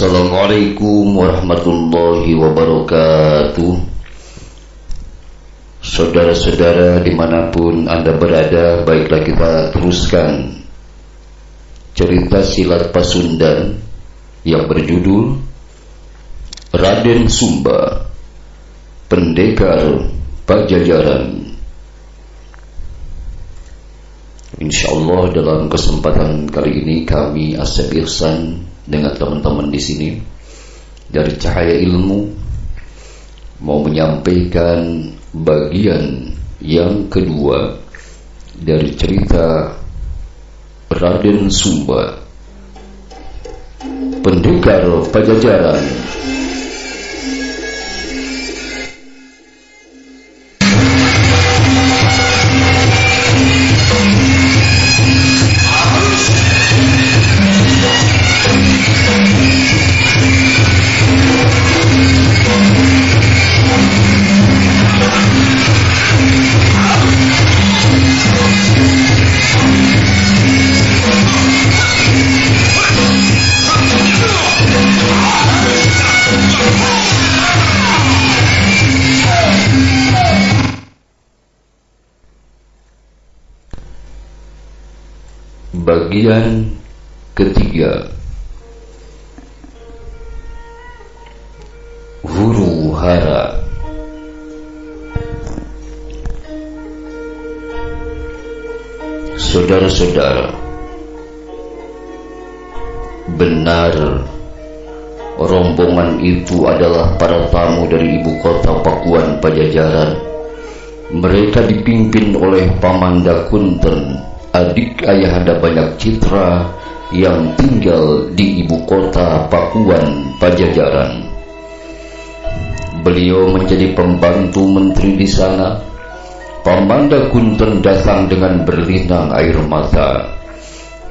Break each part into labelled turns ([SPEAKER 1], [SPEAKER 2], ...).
[SPEAKER 1] Assalamualaikum warahmatullahi wabarakatuh. Saudara-saudara dimanapun Anda berada, baiklah kita teruskan cerita silat Pasundan yang berjudul Raden Sumba, Pendekar Pajajaran. Insyaallah dalam kesempatan kali ini kami Asep Ihsan dengan teman-teman di sini dari Cahaya Ilmu mau menyampaikan bagian yang kedua dari cerita Raden Sumba, Pendekar Pajajaran. Bagian ketiga, Huru Hara. Saudara-saudara, benar rombongan itu adalah para tamu dari ibu kota Pakuan Pajajaran. Mereka dipimpin oleh Pamanda Kunten, adik ayahanda Banyak Citra yang tinggal di ibu kota Pakuan Pajajaran. Beliau menjadi pembantu menteri di sana. Pamanda Kunten datang dengan berlinang air mata.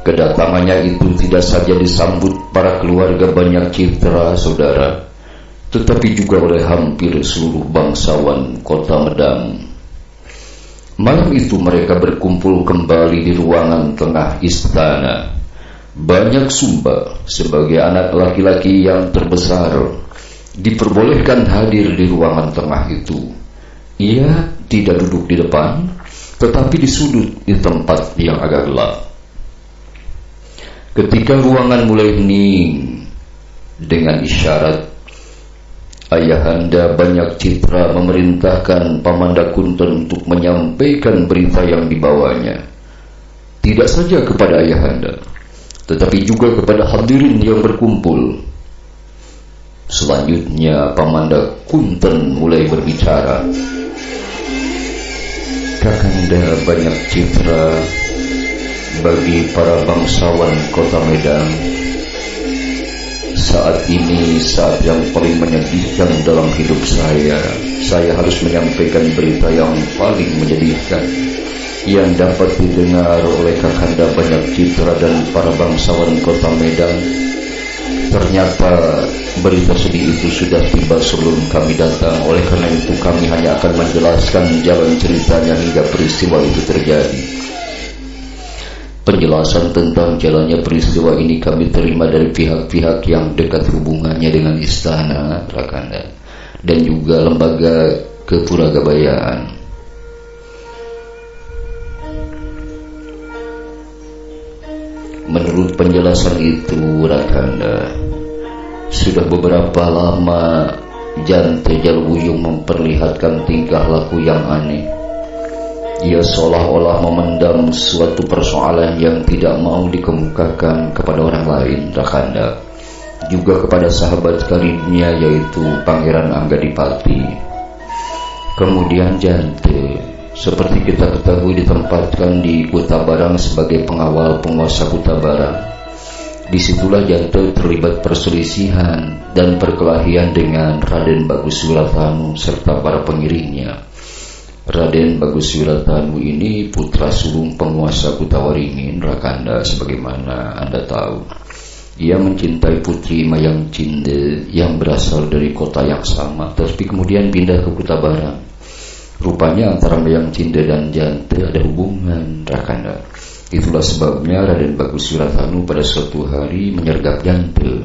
[SPEAKER 1] Kedatangannya itu tidak saja disambut para keluarga Banyak Citra, saudara, tetapi juga oleh hampir seluruh bangsawan kota Medang. Malam itu mereka berkumpul kembali di ruangan tengah istana. Banyak Sumba sebagai anak laki-laki yang terbesar diperbolehkan hadir di ruangan tengah itu. Ia tidak duduk di depan, tetapi di sudut di tempat yang agak gelap. Ketika ruangan mulai hening, dengan isyarat ayahanda Banyak Citra memerintahkan Pamanda Kunten untuk menyampaikan berita yang dibawanya, tidak saja kepada ayahanda, tetapi juga kepada hadirin yang berkumpul. Selanjutnya Pamanda Kunten mulai berbicara. Kakanda Banyak Citra, bagi para bangsawan kota Medan, saat ini saat yang paling menyedihkan dalam hidup saya. Saya harus menyampaikan berita yang paling menyedihkan yang dapat didengar oleh Kakanda Banyak Citra dan para bangsawan kota Medan. Ternyata berita sedih itu sudah tiba sebelum kami datang. Oleh karena itu kami hanya akan menjelaskan jalan ceritanya hingga peristiwa itu terjadi. Penjelasan tentang jalannya peristiwa ini kami terima dari pihak-pihak yang dekat hubungannya dengan istana, Rakanda, dan juga lembaga kepuragabayaan. Menurut penjelasan itu, Rakanda, sudah beberapa lama Jante Jalwuyung memperlihatkan tingkah laku yang aneh. Ia seolah-olah memendam suatu persoalan yang tidak mau dikemukakan kepada orang lain, Rakanda, juga kepada sahabat karibnya yaitu Pangeran Anggadipati. Kemudian Jante, seperti kita ketahui, ditempatkan di Kutabarang sebagai pengawal penguasa Kutabarang. Disitulah Jante terlibat perselisihan dan perkelahian dengan Raden Bagus Wiratanu serta para pengiringnya. Raden Bagus Wiratanu ini putra sulung penguasa Kutawaringin, Rakanda, sebagaimana Anda tahu. Ia mencintai putri Mayang Cinde yang berasal dari kota yang sama, tapi kemudian pindah ke Kutabarang. Rupanya antara Mayang Cinde dan Jante ada hubungan, Rakanda. Itulah sebabnya Raden Bagus Wiratanu pada suatu hari menyergap Jante.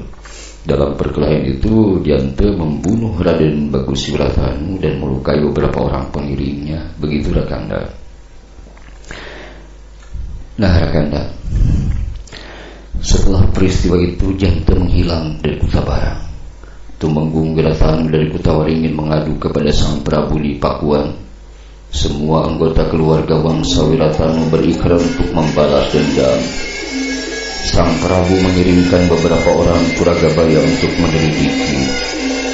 [SPEAKER 1] Dalam perkelahian itu Jante membunuh Raden Bagus Wiratanu dan melukai beberapa orang pengiringnya. Begitu Rakanda. Nah Rakanda, setelah peristiwa itu Jante menghilang dari Kutabarang. Tumenggung Wiratanu dari Kutawaringin mengadu kepada Sang Prabu di Pakuan. Semua anggota keluarga Wangsa Wiratanu berikrar untuk membalas dendam. Sang Prabu mengirimkan beberapa orang Kuragabaya untuk menyelidiki.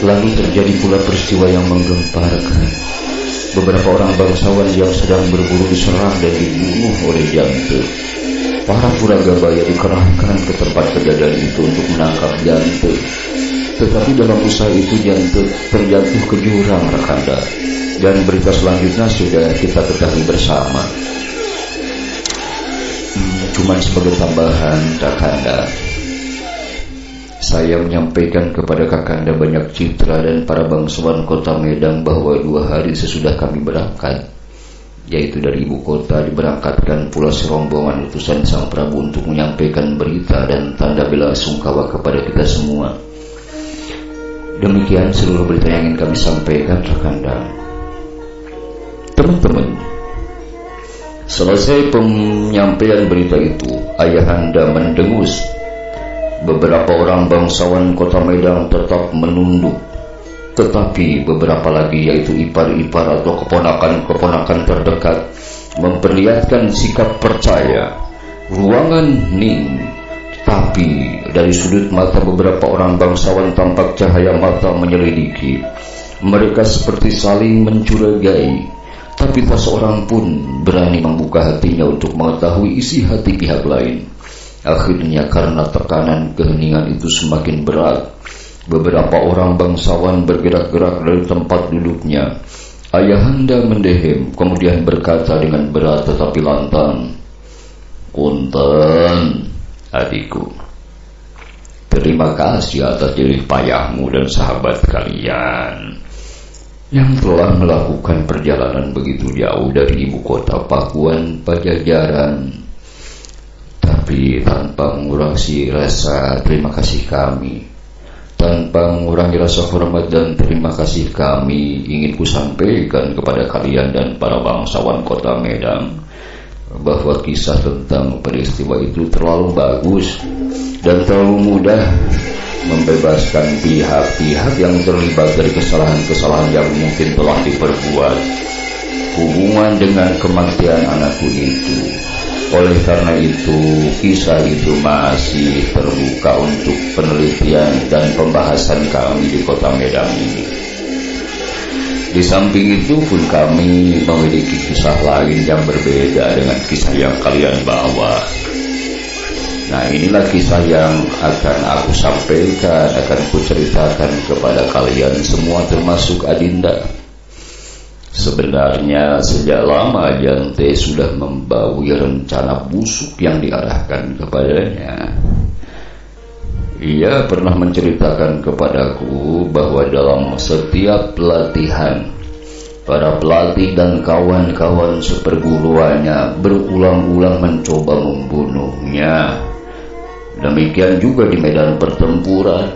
[SPEAKER 1] Lalu terjadi pula peristiwa yang menggemparkan. Beberapa orang bangsawan yang sedang berburu diserang dan dibunuh oleh Jante. Para Kuragabaya dikerahkan ke tempat kejadian itu untuk menangkap Jante. Tetapi dalam usaha itu Jante terjatuh ke jurang Rakanda. Dan berita selanjutnya sudah kita ketahui bersama. Cuman sebagai tambahan Kakanda, saya menyampaikan kepada Kakanda banyak citra dan para bangsawan kota Medan bahwa 2 hari sesudah kami berangkat, yaitu dari ibu kota, diberangkatkan pula serombongan utusan Sang Prabu untuk menyampaikan berita dan tanda bela sungkawa kepada kita semua. Demikian seluruh berita yang ingin kami sampaikan Kakanda. Teman-teman, selesai penyampaian berita itu, Ayahanda mendengus. Beberapa orang bangsawan kota Medan tetap menunduk. Tetapi beberapa lagi, yaitu ipar-ipar atau keponakan-keponakan terdekat, memperlihatkan sikap percaya. Ruangan hening, tapi dari sudut mata beberapa orang bangsawan tampak cahaya mata menyelidiki. Mereka seperti saling mencurigai. Tapi tak seorang pun berani membuka hatinya untuk mengetahui isi hati pihak lain. Akhirnya karena tekanan keheningan itu semakin berat, beberapa orang bangsawan bergerak-gerak dari tempat duduknya. Ayahanda mendehem, kemudian berkata dengan berat tetapi lantang, "Punten, adikku. Terima kasih atas jerih payahmu dan sahabat kalian yang telah melakukan perjalanan begitu jauh dari ibu kota Pakuan Pajajaran, tapi tanpa mengurangi rasa terima kasih kami, tanpa mengurangi rasa hormat dan terima kasih kami ingin kusampaikan kepada kalian dan para bangsawan kota Medan bahwa kisah tentang peristiwa itu terlalu bagus dan terlalu mudah membebaskan pihak-pihak yang terlibat dari kesalahan-kesalahan yang mungkin telah diperbuat hubungan dengan kematian anakku itu. Oleh karena itu, kisah itu masih terbuka untuk penelitian dan pembahasan kami di kota Medan ini. Di samping itu pun kami memiliki kisah lain yang berbeda dengan kisah yang kalian bawa. Nah, inilah kisah yang akan aku sampaikan, akan kuceritakan kepada kalian semua termasuk Adinda. Sebenarnya sejak lama Jante sudah membawi rencana busuk yang diarahkan kepadanya. Ia pernah menceritakan kepadaku bahwa dalam setiap pelatihan, para pelatih dan kawan-kawan seperguruannya berulang-ulang mencoba membunuhnya. Demikian juga di medan pertempuran,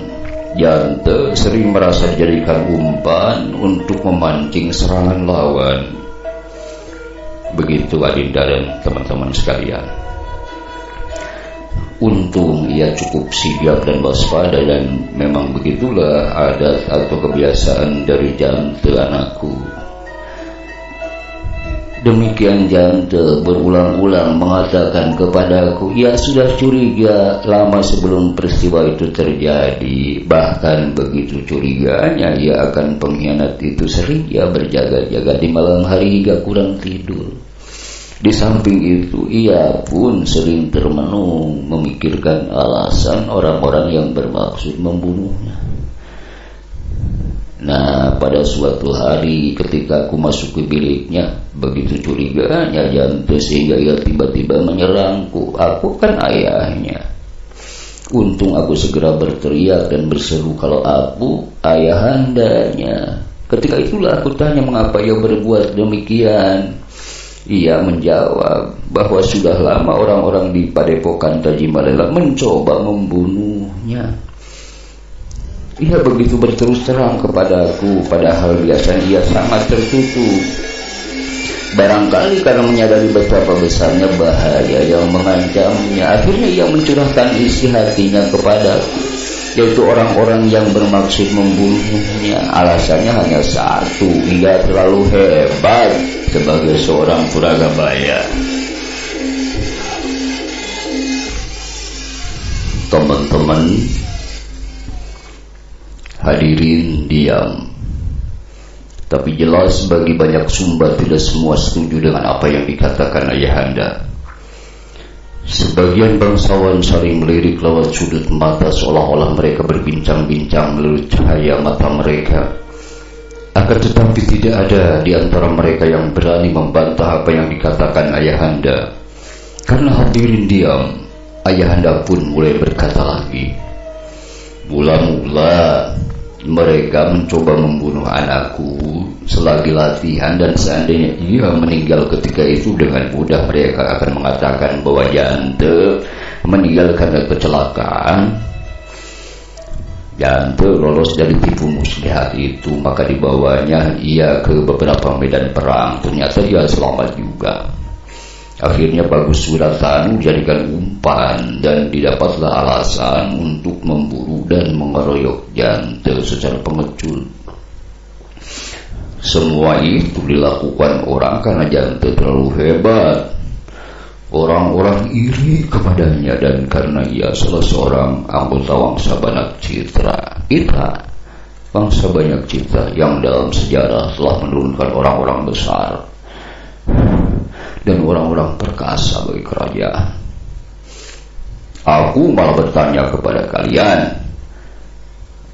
[SPEAKER 1] Jante sering merasa dijadikan umpan untuk memancing serangan lawan. Begitu Adinda dan teman-teman sekalian. Untung ia cukup sigap dan waspada, dan memang begitulah adat atau kebiasaan dari Jante anakku. Demikian Jante berulang-ulang mengatakan kepadaku, ia sudah curiga lama sebelum peristiwa itu terjadi. Bahkan begitu curiganya ia akan pengkhianat itu, sering ia berjaga-jaga di malam hari hingga kurang tidur. Di samping itu ia pun sering termenung memikirkan alasan orang-orang yang bermaksud membunuhnya. Nah, pada suatu hari ketika aku masuk ke biliknya, begitu curiganya Jante sehingga ia tiba-tiba menyerangku. Aku kan ayahnya. Untung aku segera berteriak dan berseru kalau aku ayahandanya. Ketika itulah aku tanya mengapa ia berbuat demikian. Ia menjawab bahwa sudah lama orang-orang di Padepokan Tajimalela mencoba membunuhnya. Ia begitu berterus terang kepadaku, padahal biasanya ia sangat tertutup. Barangkali karena menyadari betapa besarnya bahaya yang mengancamnya, akhirnya ia mencurahkan isi hatinya kepadaku, yaitu orang-orang yang bermaksud membunuhnya. Alasannya hanya satu, ia terlalu hebat sebagai seorang Puragabaya. Teman-teman hadirin diam. Tapi jelas bagi banyak sumba tidak semua setuju dengan apa yang dikatakan ayahanda. Sebagian bangsawan saling melirik lewat sudut mata, seolah-olah mereka berbincang-bincang melalui cahaya mata mereka. Akan tetapi tidak ada di antara mereka yang berani membantah apa yang dikatakan ayahanda. Karena hadirin diam, ayahanda pun mulai berkata lagi. Mula-mula mereka mencoba membunuh anakku selagi latihan, dan seandainya ia meninggal ketika itu, dengan mudah mereka akan mengatakan bahwa Jante meninggal karena kecelakaan. Jante lolos dari tipu muslihat itu, maka dibawanya ia ke beberapa medan perang. Ternyata ia selamat juga. Akhirnya Bagus Wiratanu jadikan umpan, dan didapatlah alasan untuk memburu dan mengeroyok Jante secara pengecut. Semua itu dilakukan orang karena Jante terlalu hebat. Orang-orang iri kepadanya, dan karena ia salah seorang anggota Wangsa Banak Citra. Kita Wangsa Banak Citra yang dalam sejarah telah menurunkan orang-orang besar dan orang-orang perkasa bagi kerajaan. Aku malah bertanya kepada kalian,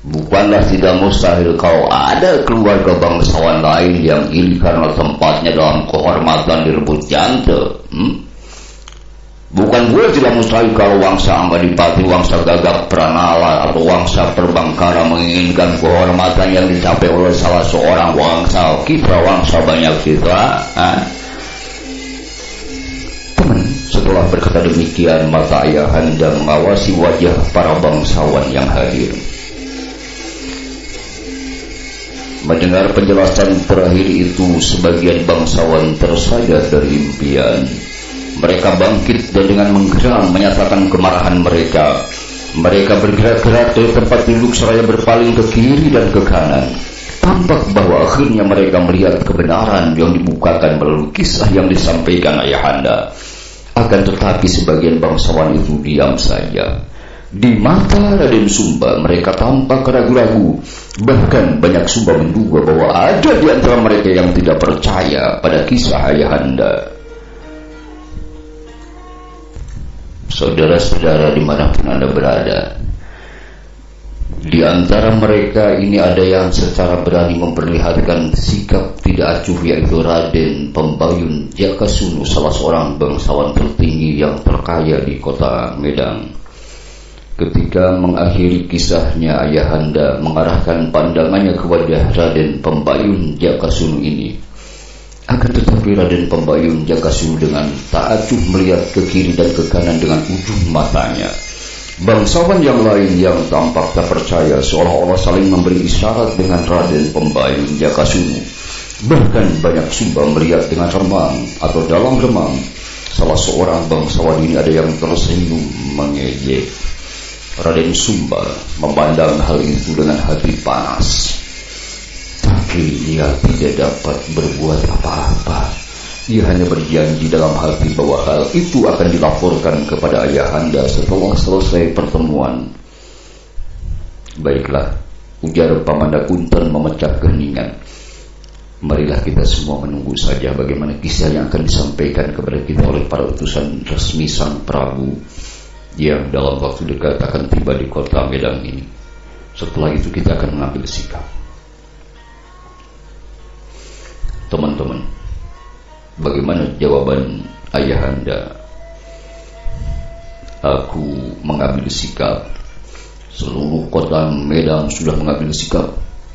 [SPEAKER 1] bukanlah tidak mustahil kalau ada keluarga bangsawan lain yang iri karena tempatnya dalam kehormatan direbut Jante? Bukan pula tidak mustahil kalau Wangsa Anggadipati, Wangsa Gagak Pranala, atau Wangsa Perbangkara menginginkan kehormatan yang dicapai oleh salah seorang wangsa kita, Wangsa Banyak Citra. Setelah berkata demikian, mata ayahanda mengawasi wajah para bangsawan yang hadir. Mendengar penjelasan terakhir itu, sebagian bangsawan tersadar dari impian. Mereka bangkit dan dengan menggeram menyatakan kemarahan mereka. Mereka bergerak-gerak dari tempat duduk seraya berpaling ke kiri dan ke kanan. Tampak bahwa akhirnya mereka melihat kebenaran yang dibukakan melalui kisah yang disampaikan ayahanda. Akan tetapi sebagian bangsawan itu diam saja. Di mata Raden Sumba mereka tampak ragu-ragu. Bahkan banyak Sumba menduga bahwa ada di antara mereka yang tidak percaya pada kisah ayahanda. Saudara-saudara dimanapun Anda berada, di antara mereka ini ada yang secara berani memperlihatkan sikap tidak acuh, yaitu Raden Pembayun Jakasunu, salah seorang bangsawan tertinggi yang terkaya di kota Medang. Ketika mengakhiri kisahnya, ayahanda mengarahkan pandangannya ke wajah Raden Pembayun Jakasunu ini. Akan tetapi Raden Pembayun Jakasunu dengan tak acuh melihat ke kiri dan ke kanan dengan ujung matanya. Bangsawan yang lain yang tampak tak percaya seolah-olah saling memberi isyarat dengan Raden Pembayun Jakasunu. Bahkan banyak Sumba melihat dengan remang atau dalam remang. Salah seorang bangsawan ini ada yang tersenyum mengejek. Raden Sumba memandang hal itu dengan hati panas. Tapi ia tidak dapat berbuat apa-apa. Ia hanya berjanji dalam hati bahwa hal itu akan dilaporkan kepada ayahanda setelah selesai pertemuan. Baiklah, ujar Pamanda Kunten memecah keheningan. Marilah kita semua menunggu saja bagaimana kisah yang akan disampaikan kepada kita oleh para utusan resmi Sang Prabu yang dalam waktu dekat akan tiba di kota Medang ini. Setelah itu kita akan mengambil sikap. Teman-teman, bagaimana jawaban ayahanda? Aku mengambil sikap. Seluruh kota Medang sudah mengambil sikap,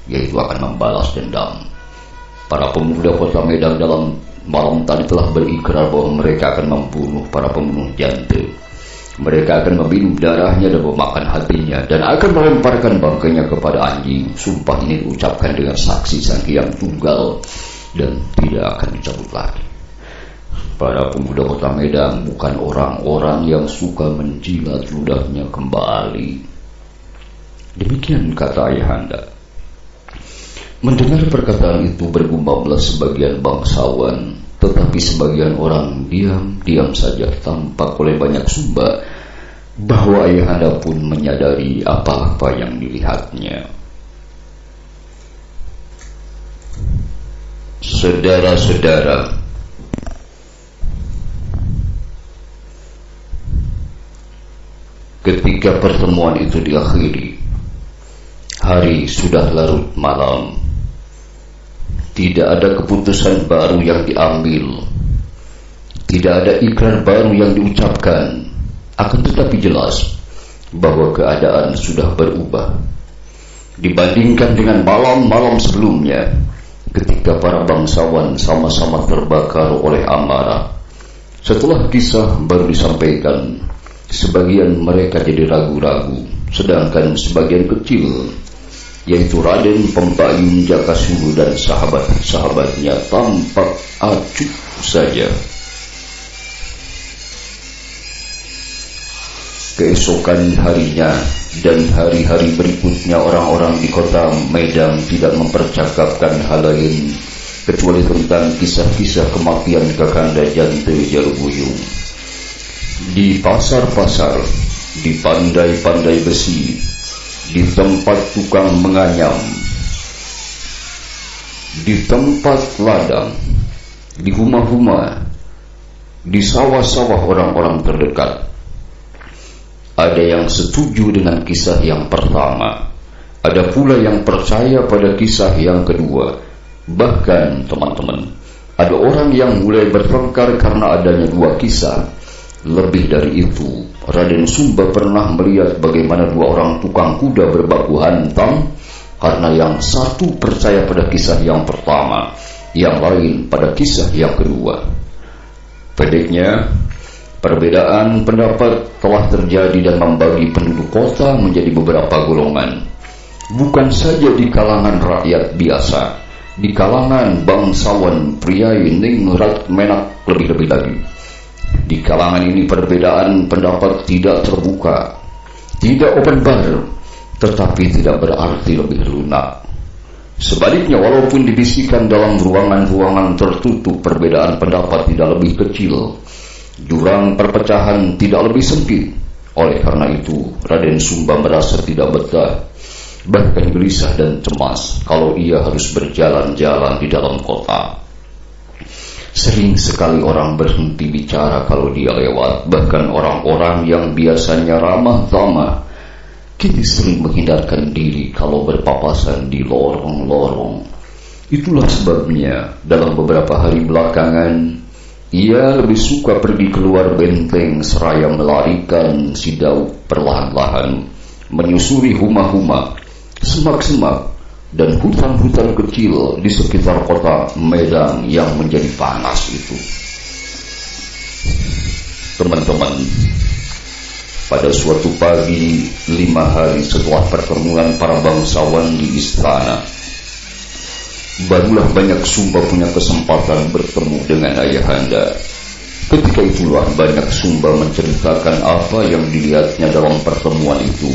[SPEAKER 1] yaitu akan membalas dendam. Para pemuda kota Medang dalam malam tadi telah berikrar bahwa mereka akan membunuh para pembunuh Jante. Mereka akan meminum darahnya dan memakan hatinya, dan akan melemparkan bangkainya kepada anjing. Sumpah ini diucapkan dengan saksi Sang Hyang Tunggal dan tidak akan dicabut lagi. Para pemuda kota Medan bukan orang-orang yang suka menjilat ludahnya kembali. Demikian kata ayahanda. Mendengar perkataan itu bergumamlah sebagian bangsawan, tetapi sebagian orang diam saja. Tampak oleh banyak Sumba bahwa ayahanda pun menyadari apa-apa yang dilihatnya. Saudara-saudara, ketika pertemuan itu diakhiri, hari sudah larut malam. Tidak ada keputusan baru yang diambil, tidak ada ikrar baru yang diucapkan. Akan tetapi jelas bahwa keadaan sudah berubah dibandingkan dengan malam-malam sebelumnya, ketika para bangsawan sama-sama terbakar oleh amarah. Setelah kisah baru disampaikan, sebagian mereka jadi ragu-ragu, sedangkan sebagian kecil, yaitu Raden Pembayun Jakasura dan sahabat-sahabatnya, tampak acuh saja. Keesokan harinya dan hari-hari berikutnya, orang-orang di kota Medan tidak mempercakapkan hal lain kecuali tentang kisah-kisah kematian Kakanda Jante Jalubuyung. Di pasar-pasar, di pandai-pandai besi, di tempat tukang menganyam, di tempat ladang, di rumah-rumah, di sawah-sawah orang-orang terdekat, ada yang setuju dengan kisah yang pertama, ada pula yang percaya pada kisah yang kedua. Bahkan teman-teman, ada orang yang mulai bertengkar karena adanya dua kisah. Lebih dari itu, Raden Sumba pernah melihat bagaimana dua orang tukang kuda berbaku hantam karena yang satu percaya pada kisah yang pertama, yang lain pada kisah yang kedua. Pendeknya, perbedaan pendapat telah terjadi dan membagi penduduk kota menjadi beberapa golongan. Bukan saja di kalangan rakyat biasa, di kalangan bangsawan, priai, ningrat, menak, lebih-lebih lagi. Di kalangan ini perbedaan pendapat tidak terbuka, tidak open bar, tetapi tidak berarti lebih lunak. Sebaliknya, walaupun dibisikkan dalam ruangan-ruangan tertutup, perbedaan pendapat tidak lebih kecil, jurang perpecahan tidak lebih sempit. Oleh karena itu, Raden Sumba merasa tidak betah, bahkan gelisah dan cemas kalau ia harus berjalan-jalan di dalam kota. Sering sekali orang berhenti bicara kalau dia lewat. Bahkan orang-orang yang biasanya ramah tamah kini sering menghindarkan diri kalau berpapasan di lorong-lorong. Itulah sebabnya dalam beberapa hari belakangan ia lebih suka pergi keluar benteng seraya melarikan si Daud perlahan-lahan, menyusuri rumah-rumah, semak-semak, dan hutan-hutan kecil di sekitar kota Medan yang menjadi panas itu. Teman-teman, pada suatu pagi 5 hari setelah pertemuan para bangsawan di istana, barulah banyak Sumba punya kesempatan bertemu dengan ayahanda. Ketika itulah banyak Sumba menceritakan apa yang dilihatnya dalam pertemuan itu.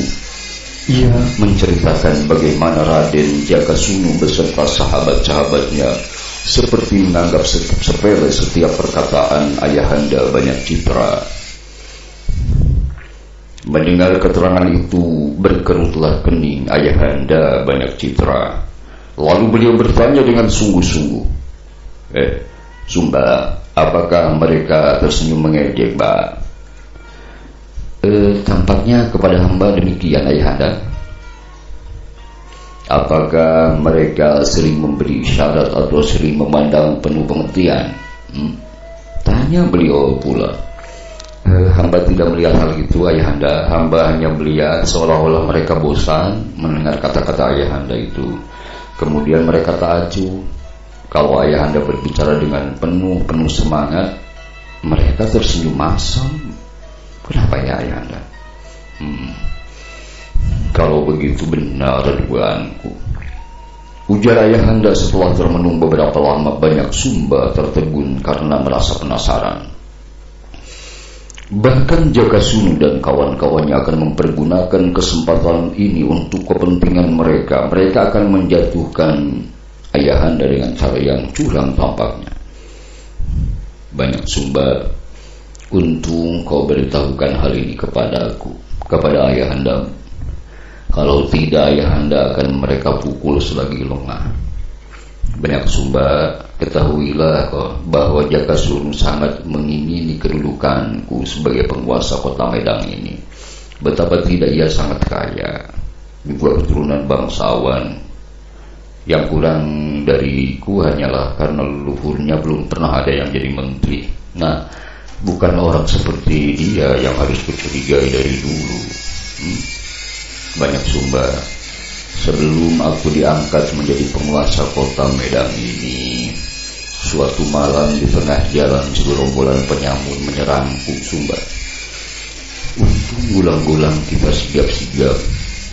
[SPEAKER 1] Ia menceritakan bagaimana Raden Jakasura beserta sahabat-sahabatnya seperti menganggap sepele setiap perkataan ayahanda Banyak Citra. Mendengar keterangan itu, berkerutlah kening ayahanda Banyak Citra. Lalu beliau bertanya dengan sungguh-sungguh, Sumba, apakah mereka tersenyum mengejek, Mbak? Tampaknya kepada hamba demikian, ayahanda. Apakah mereka sering memberi syarat atau sering memandang penuh pengertian? Tanya beliau pula. Hamba tidak melihat hal itu, ayahanda. Hamba hanya melihat seolah-olah mereka bosan mendengar kata-kata ayahanda itu. Kemudian mereka tak acuh. Kalau ayahanda berbicara dengan penuh semangat, mereka tersenyum masam. Kenapa ya Ayahanda? Kalau begitu benar dugaanku, ujar Ayahanda setelah termenung beberapa lama. Banyak Sumba tertegun karena merasa penasaran. Bahkan Jagasunu dan kawan-kawannya akan mempergunakan kesempatan ini untuk kepentingan mereka. Mereka akan menjatuhkan Ayahanda dengan cara yang curang tampaknya. Banyak Sumba, untung kau beritahukan hal ini kepadaku, kepada Ayahanda. Kalau tidak, Ayahanda akan mereka pukul selagi lengah. Banyak Sumba, ketahuilah bahwa Jagasunu sangat mengingini kedudukanku sebagai penguasa kota Medang ini. Betapa tidak, ia sangat kaya, juga keturunan bangsawan. Yang kurang dariku hanyalah karena leluhurnya belum pernah ada yang jadi menteri. Nah, bukan orang seperti dia yang harus kucurigai dari dulu. Banyak Sumba, sebelum aku diangkat menjadi penguasa kota Medang ini, suatu malam di tengah jalan segerombolan penyamun menyerangku Sumba. Untung gulang-gulang kita sigap-sigap.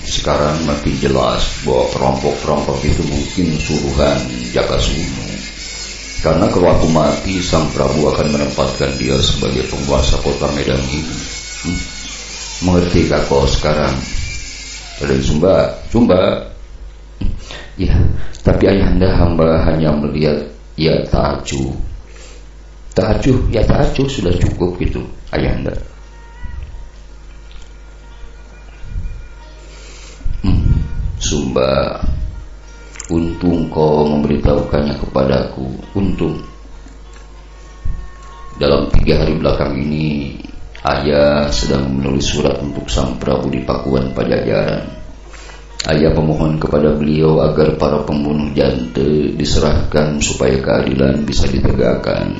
[SPEAKER 1] Sekarang makin jelas bahwa perampok-perampok itu mungkin suruhan Jagasunu. Karena kalau aku mati, Sang Prabu akan menempatkan dia sebagai penguasa kota Medang ini. Mengertikah kau sekarang? Raden Sumba. Ya, tapi Ayahanda, hamba hanya melihat ya tak acuh. Sudah cukup gitu, Ayahanda. Sumba, untung kau memberitahukannya kepadaku. Untung. Dalam 3 hari belakang ini, Ayah sedang menulis surat untuk Sang Prabu di Pakuan Pajajaran. Ayah memohon kepada beliau agar para pembunuh jante diserahkan supaya keadilan bisa ditegakkan.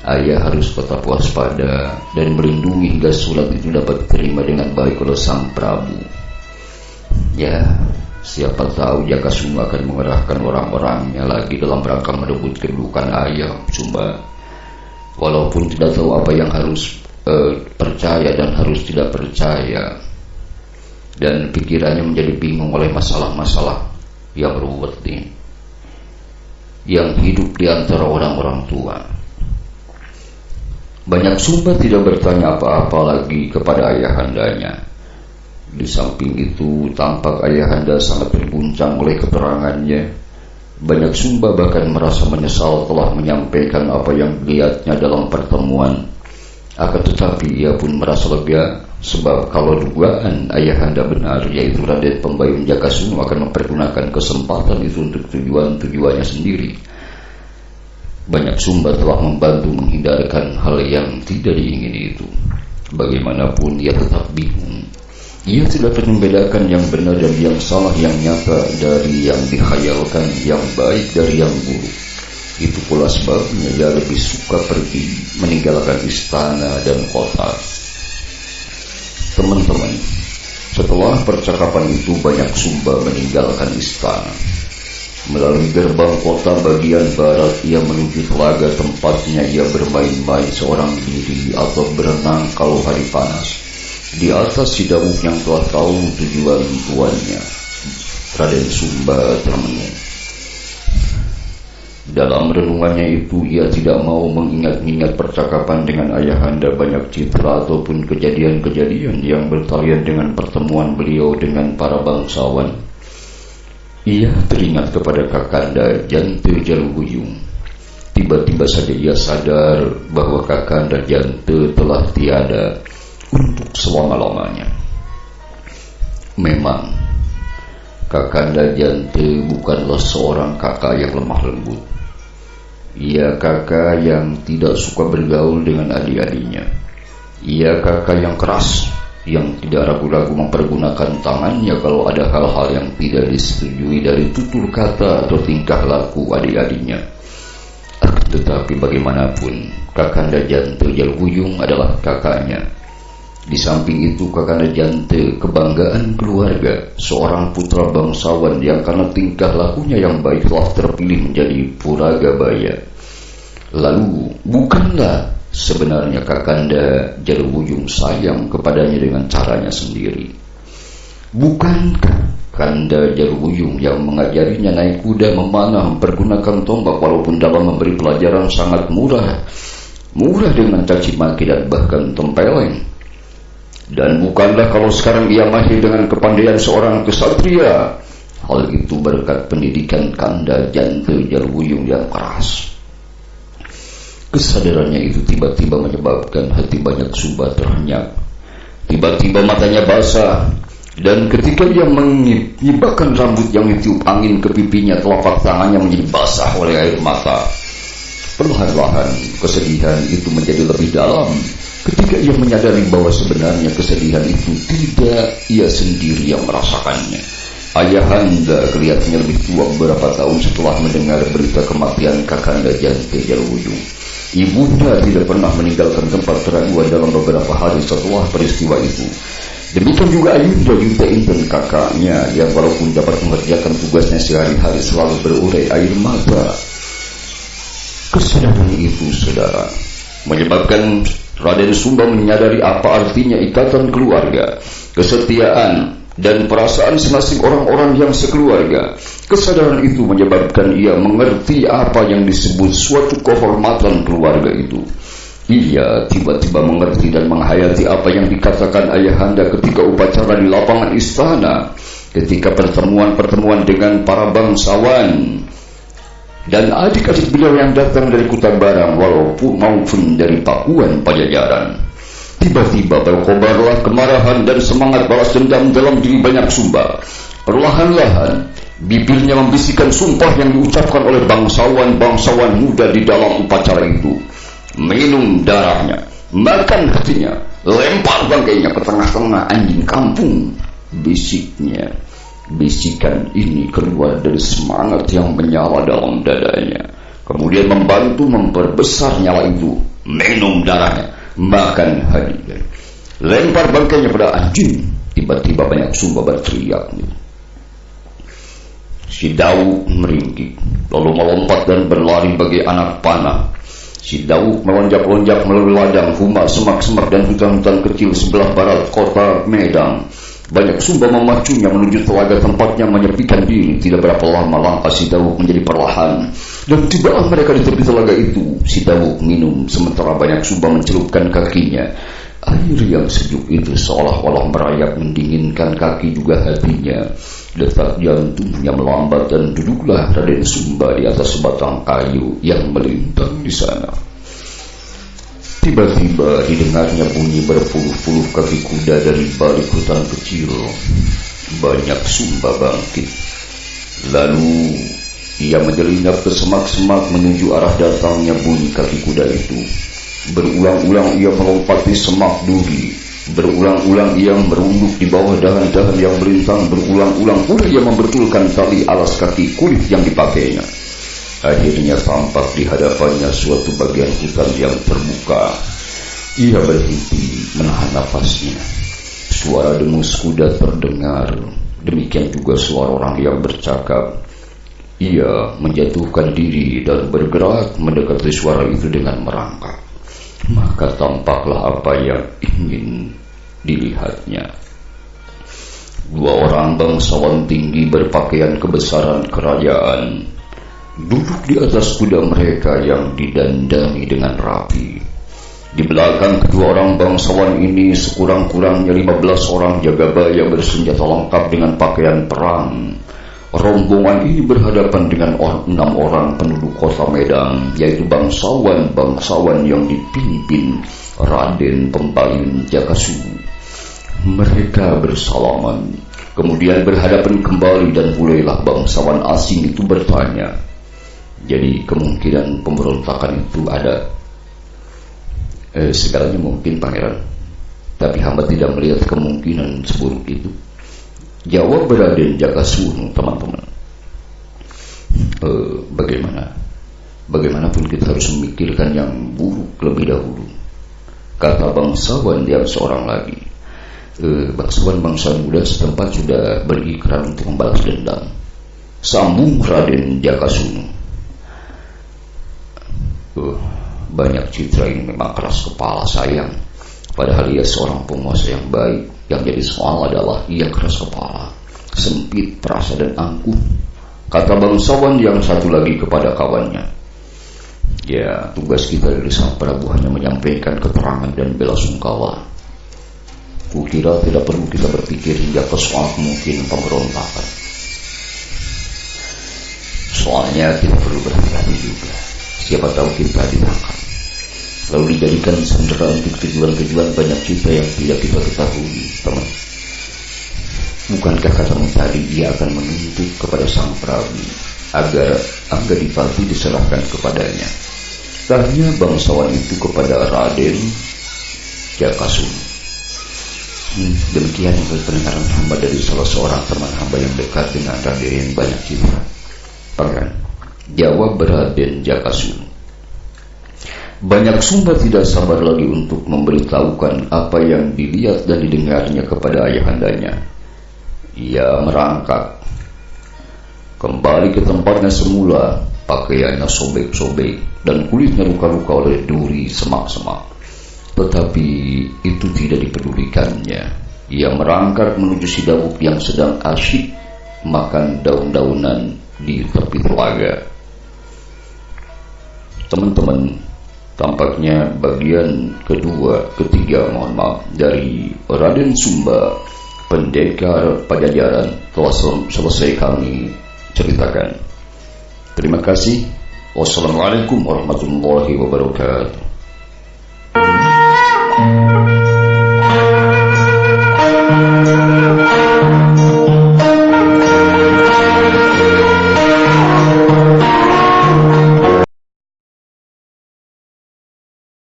[SPEAKER 1] Ayah harus tetap waspada dan melindungi hingga surat itu dapat diterima dengan baik oleh Sang Prabu. Ya, siapa tahu Jagasunu akan mengerahkan orang-orangnya lagi dalam rangka merebut kedudukan Ayah, Sumba. Walaupun tidak tahu apa yang harus percaya dan harus tidak percaya, dan pikirannya menjadi bingung oleh masalah-masalah yang ruwet ini, yang hidup di antara orang-orang tua. Banyak Sumba tidak bertanya apa-apa lagi kepada ayahandanya. Di samping itu, tampak Ayahanda sangat terguncang oleh keterangannya. Banyak Sumba bahkan merasa menyesal telah menyampaikan apa yang dilihatnya dalam pertemuan. Akan tetapi ia pun merasa lega, sebab kalau dugaan Ayahanda benar, yaitu Raden Pembayun Jagasunu akan mempergunakan kesempatan itu untuk tujuannya sendiri. Banyak Sumba telah membantu menghindarkan hal yang tidak diingini itu. Bagaimanapun ia tetap bingung. Ia tidak dapat membedakan yang benar dan yang salah, yang nyata dari yang dikhayalkan, yang baik dari yang buruk. Itu pula sebabnya ia lebih suka pergi meninggalkan istana dan kota. Teman-teman, setelah percakapan itu banyak Sumba meninggalkan istana. Melalui gerbang kota bagian barat ia menuju telaga tempatnya ia bermain-main seorang diri atau berenang kalau hari panas. Di atas sidamuk yang telah tahu tujuan tuannya, Raden Sumba termenung. Dalam renungannya itu ia tidak mau mengingat-ingat percakapan dengan Ayahanda Banyak Citra ataupun kejadian-kejadian yang bertalian dengan pertemuan beliau dengan para bangsawan. Ia teringat kepada Kakanda Jante Jaluguyung. Tiba-tiba saja ia sadar bahwa Kakanda Jante telah tiada untuk selama-lamanya. Memang Kakanda Jante bukanlah seorang kakak yang lemah lembut. Ia kakak yang tidak suka bergaul dengan adik-adiknya. Ia kakak yang keras, yang tidak ragu-ragu mempergunakan tangannya kalau ada hal-hal yang tidak disetujui dari tutur kata atau tingkah laku adik-adiknya. Tetapi bagaimanapun, Kakanda Jante Jaluguyung adalah kakaknya. Di samping itu, Kakanda Jante kebanggaan keluarga, seorang putra bangsawan yang karena tingkah lakunya yang baik telah terpilih menjadi Puragabaya. Lalu bukanlah Sebenarnya Kakanda Jalewuyung sayang kepadanya dengan caranya sendiri. Bukankah Kanda Jalewuyung yang mengajarinya naik kuda, memanah, mempergunakan tombak, walaupun dalam memberi pelajaran sangat murah dengan caci maki dan bahkan tempeleng? Dan bukanlah kalau sekarang ia mahir dengan kepandaian seorang kesatria, hal itu berkat pendidikan Kanda Jante Jalewuyung yang keras. Kesadarannya itu tiba-tiba menyebabkan hati banyak Sumba terhenyak. Tiba-tiba matanya basah, dan ketika ia menyibakkan rambut yang ditiup angin ke pipinya, telapak tangannya menjadi basah oleh air mata. Perlahan-lahan kesedihan itu menjadi lebih dalam ketika ia menyadari bahwa sebenarnya kesedihan itu tidak ia sendiri yang merasakannya. Ayahanda kelihatannya lebih tua beberapa tahun setelah mendengar berita kematian Kakanda Jante Jalewuyung. Ibunda tidak pernah meninggalkan tempat Teraguan dalam beberapa hari setelah peristiwa itu. Demikian juga Ayunda Junta Inten, kakaknya, yang walaupun dapat mengerjakan tugasnya sehari-hari selalu berurai air mata. Kesadaran itu, saudara, menyebabkan Raden Sumba menyadari apa artinya ikatan keluarga, kesetiaan, dan perasaan semasing orang-orang yang sekeluarga. Kesadaran itu menyebabkan ia mengerti apa yang disebut suatu kehormatan keluarga itu. Ia tiba-tiba mengerti dan menghayati apa yang dikatakan ayahanda ketika upacara di lapangan istana, ketika pertemuan-pertemuan dengan para bangsawan dan adik-adik beliau yang datang dari Kutabarang maupun dari Pakuan Pajajaran. Tiba-tiba berkobarlah kemarahan dan semangat balas dendam dalam diri banyak Sumba. Perlahan-lahan bibirnya membisikkan sumpah yang diucapkan oleh bangsawan-bangsawan muda di dalam upacara itu. Minum darahnya, makan hatinya, lempar bangkainya ke tengah-tengah anjing kampung. Bisiknya, bisikan ini keluar dari semangat yang menyala dalam dadanya. Kemudian membantu memperbesar nyala itu. Minum darahnya, makan hadiah, lempar bangkainya pada anjing. Tiba-tiba banyak Sumba berteriak. Si Dauk meringkik, lalu melompat dan berlari bagi anak panah. Si Dauk melonjak-lonjak melalui ladang, humas, semak-semak dan hutan-hutan kecil sebelah barat kota Medan. Banyak Sumba memacunya menuju telaga tempatnya menyepikan diri. Tidak berapa lama langkah si Dauk menjadi perlahan, dan tibalah mereka di tepi telaga itu. Si Dauk minum, sementara banyak Sumba mencelupkan kakinya. Air yang sejuk itu seolah-olah merayap mendinginkan kaki juga hatinya. Detak jantungnya melambat dan duduklah Raden Sumba di atas sebatang kayu yang melintang di sana. Tiba-tiba didengarnya bunyi berpuluh-puluh kaki kuda dari balik hutan kecil. Banyak Sumba bangkit. Lalu ia menyelinap ke semak-semak menuju arah datangnya bunyi kaki kuda itu. Berulang-ulang ia melompati semak duri. Berulang-ulang ia merunduk di bawah dahan-dahan yang melintang. Berulang-ulang pula ia membetulkan tali alas kaki kulit yang dipakainya. Akhirnya tampak di hadapannya suatu bagian hutan yang terbuka. Ia berhenti menahan nafasnya. Suara dengus kuda terdengar. Demikian juga suara orang yang bercakap. Ia menjatuhkan diri dan bergerak mendekati suara itu dengan merangkak. Maka tampaklah apa yang ingin dilihatnya. Dua orang bangsawan tinggi berpakaian kebesaran kerajaan duduk di atas kuda mereka yang didandani dengan rapi. Di belakang kedua orang bangsawan ini sekurang-kurangnya 15 orang jagabaya bersenjata lengkap dengan pakaian perang. Rombongan ini berhadapan dengan 6 orang penduduk kota Medan, yaitu bangsawan-bangsawan yang dipimpin Raden Pembayun Jakasunu. Mereka bersalaman, kemudian berhadapan kembali dan mulailah bangsawan asing itu bertanya, jadi kemungkinan pemberontakan itu ada? Segalanya mungkin, Pangeran, tapi hamba tidak melihat kemungkinan seburuk itu, jawab Raden Jakasunu. Teman-teman, bagaimanapun kita harus memikirkan yang buruk lebih dahulu, kata bangsawan yang seorang lagi. Bangsawan-bangsawan muda setempat sudah berikrar untuk membalas dendam, sambung Raden Jakasunu. banyak citra ini memang keras kepala sayang. Padahal ia seorang penguasa yang baik. Yang jadi soal adalah ia keras kepala, sempit, perasa dan angkuh. Kata bangsawan yang satu lagi kepada kawannya, ya, tugas kita dari Sang Prabu hanya menyampaikan keterangan dan bela sungkawa. Kukira tidak perlu kita berpikir hingga ke soal kemungkinan pemberontakan. Soalnya kita perlu berhati-hati juga. Siapa tahu kita ditangkap, lalu dijadikan sandera untuk tujuan-tujuan banyak cita yang tidak kita ketahui, teman. Bukankah katamu tadi ia akan menuntut kepada Sang Prabu agar Anggadipati diserahkan kepadanya? Tanya bangsawan itu kepada Raden Jakasura. Demikian pendengaran hamba dari salah seorang teman hamba yang dekat dengan Raden banyak cita. Pangeran, jawab Raden Jakasura. Banyak Sumba tidak sabar lagi untuk memberitahukan apa yang dilihat dan didengarnya kepada ayahandanya. Ia merangkak kembali ke tempatnya semula, pakaiannya sobek-sobek dan kulitnya luka-luka oleh duri semak-semak. Tetapi itu tidak dipedulikannya. Ia merangkak menuju si Dawuk yang sedang asyik makan daun-daunan di tepi telaga. Teman-teman, tampaknya bagian ketiga dari Raden Sumba, pendekar Pajajaran, telah selesai kami ceritakan. Terima kasih. Wassalamualaikum warahmatullahi wabarakatuh.